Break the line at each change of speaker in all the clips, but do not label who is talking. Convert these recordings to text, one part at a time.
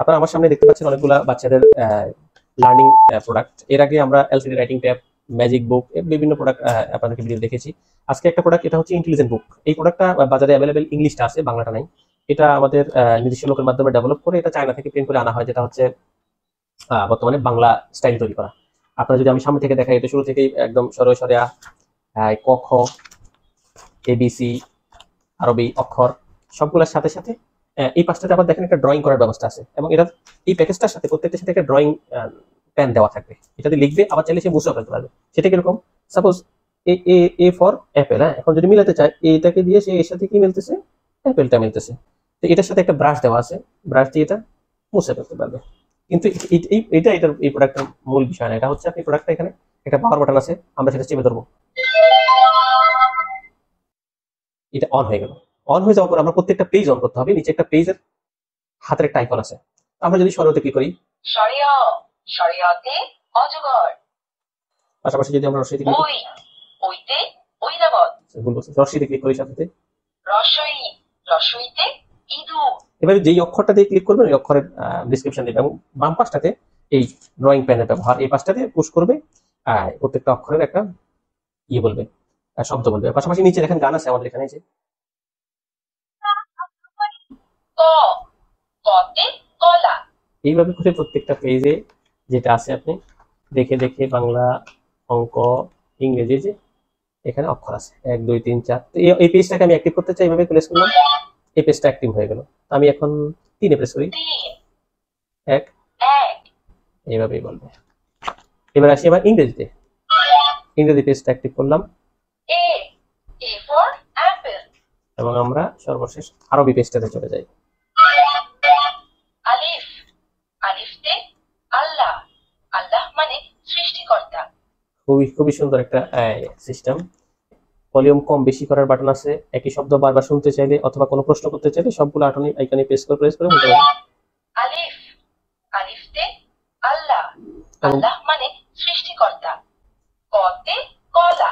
আপনারা আমার সামনে দেখতে পাচ্ছেন অনেকগুলা বাচ্চাদের লার্নিং প্রোডাক্ট। এর আগে আমরা এলসিডি রাইটিং ট্যাব, ম্যাজিক বুক, বিভিন্ন প্রোডাক্ট আপনাদেরকে ভিডিও দেখেছি। আজকে একটা প্রোডাক্ট, এটা হচ্ছে ইন্টেলিজেন্ট বুক। এই প্রোডাক্টটা বাজারে অ্যাভেলেবেল, ইংলিশটা আছে, বাংলাটা নাই। এটা আমাদের নিজস্ব লোকের মাধ্যমে ডেভেলপ করে এটা চায়না থেকে প্রিন্ট করে আনা হয়, যেটা হচ্ছে বর্তমানে বাংলা স্টাইল তৈরি করা। আপনারা যদি আমি সামনে থেকে দেখাই, এটা শুরু থেকেই একদম সরে সরে ক খ এবিসি আরবি অক্ষর সবগুলোর সাথে সাথে এই পাঁচটাতে আবার দেখেন একটা ড্রয়িং করার ব্যবস্থা আছে, এবং এটা এই প্যাকেজটার সাথে প্রত্যেকটার সাথে একটা ড্রয়িং পেন দেওয়া থাকবে। এটাতে লিখবে, আবার চাইলে সে মুছেও ফেলতে পারবে। সেটা কিরকম, suppose A A A for Apple, হ্যাঁ, এখন যদি মিলাতে চায় এটাকে দিয়ে সে এর সাথে কি মিলতেছে, অ্যাপেলটা মিলতেছে। তো এটার সাথে একটা ব্রাশ দেওয়া আছে, ব্রাশ দিয়ে এটা মুছে ফেলতে পারবে। কিন্তু এটার এই প্রোডাক্টের মূল বিষয় না। এটা হচ্ছে আপনি প্রোডাক্টটা এখানে একটা পাওয়ার বাটন আছে, আমরা সেটা চেপে ধরবো, এটা অন হয়ে গেল। অন হয়ে যাওয়ার পর আমরা প্রত্যেকটা পেজ অন করতে হবে। নিচে একটা পেজের হাতের একটা আইকন আছে, আমরা যদি শরীয়তে ক্লিক করি, শরিয়াতে অজগর, পাশাপাশি যদি আমরা রশিতে ক্লিক করি, ওইতে ঐরাবত, ভুল বলছি, রশিতে ক্লিক করি, সাথে রসই, রসইতে ইঁদুর। এবারে যেই অক্ষরটা দিয়ে ক্লিক করবেন ওই অক্ষরের ডেসক্রিপশন দিবে, এবং বাম পাশটাতে এই ড্রয়িং প্যানের ব্যবহার, এই পাশটাতে পুশ করবে, প্রত্যেকটা অক্ষরের একটা বলবে, শব্দ বলবে। পাশাপাশি নিচে দেখেন গান আছে আমাদের এখানে, যে কলা। এইভাবে করে প্রত্যেকটা পেজে যেটা আছে আপনি দেখে দেখে বাংলা, অঙ্ক, ইংরেজি, যে এখানে অক্ষর আছে 1 2 3 4। তো এই পেজটাকে আমি অ্যাক্টিভ করতে চাই, এইভাবে প্রেস করলাম, এই পেজটা অ্যাক্টিভ হয়ে গেল। আমি এখন 3 প্রেস করি, 1 এইভাবেই বলবে। এবার আসি এবার ইংরেজিতে, ইংরেজি পেজটা অ্যাক্টিভ করলাম, এ ফর অ্যাপল, এবং আমরা সর্বশেষ আরবি পেজটাতে চলে যাই। আলিফ, আলিফতে আল্লাহ, আল্লাহ মানে সৃষ্টিকর্তা। খুবই সুন্দর একটা সিস্টেম। ভলিউম কম বেশি করার বাটন আছে, একই শব্দ বারবার শুনতে চাইলে অথবা কোনো প্রশ্ন করতে চাইলে সবগুলো আইকনে প্রেস করে বলতে হবে। আলিফ, আলিফতে আল্লাহ, আল্লাহ মানে সৃষ্টিকর্তা, কতে কলা।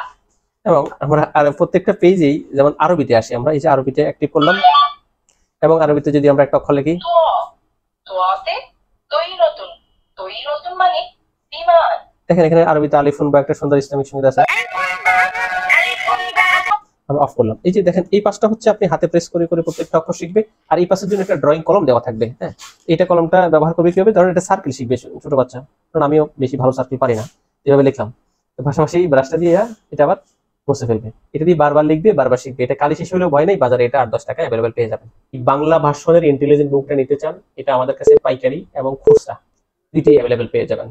এবং আমরা প্রত্যেকটা পেজেই যেমন আরবিতে আসি, আমরা এই যে আরবিতে অ্যাক্টিভ করলাম, এবং আরবিতে যদি আমরা একটা অক্ষর লিখি, তোয়াতে তৈরতুন, তৈরতুন মানে বিমান। দেখেন এখানে আরবিতে আলিফুন বা একটা সুন্দর ইসলামিক সঙ্গীত আছে, আমি অফ করলাম। এই যে দেখেন এই পাশটা হচ্ছে আপনি হাতে প্রেস করে করে প্রত্যেকটা অক্ষর শিখবে, আর এই পাশের জন্য একটা ড্রয়িং কলম দেওয়া থাকবে। হ্যাঁ, এটা কলমটা ব্যবহার করবে কিভাবে, ধরুন এটা সার্কেল শিখবে ছোট বাচ্চা, কারণ আমিও বেশি ভালো সার্কেল পারি না, এভাবে লিখলাম, পাশাপাশি ব্রাশটা দিয়ে এটা আবার মুছে ফেলবে। এটা দিয়ে বারবার লিখবে, বারবার শিখবে। এটা কালি শেষ হলেও ভয় নেই, বাজারে এটা 8-10 টাকা অ্যাভেলেবেল পেয়ে যাবেন। বাংলা ভার্সনের ইন্টেলিজেন্ট বুকটা নিতে চান, এটা আমাদের কাছে পাইকারি এবং খুচরা দুইটাই অ্যাভেলেবেল পেয়ে যাবেন।